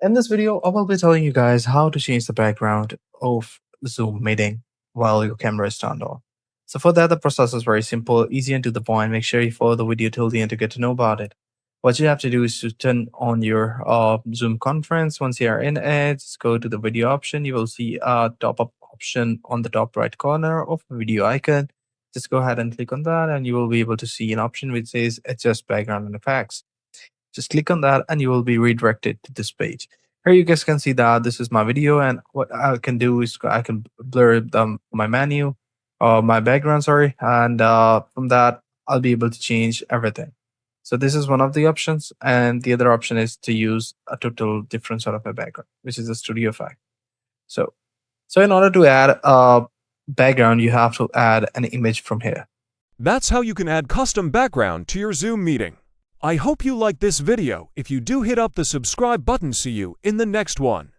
In this video, I will be telling you guys how to change the background of Zoom meeting while your camera is turned on. So for that, the process is very simple, easy and to the point. Make sure you follow the video till the end to get to know about it. What you have to do is to turn on your Zoom conference. Once you are in it, just go to the video option. You will see a top-up option on the top right corner of the video icon. Just go ahead and click on that, and you will be able to see an option which says Adjust Background and Effects. Just click on that and you will be redirected to this page. Here you guys can see that this is my video, and what I can do is I can blur my menu or my background, sorry, and from that I'll be able to change everything. So this is one of the options, and the other option is to use a total different sort of a background, which is a studio effect. So so in order to add a background, you have to add an image from here. That's how you can add custom background to your Zoom meeting. I hope you liked this video. If you do, hit up the subscribe button. See you in the next one.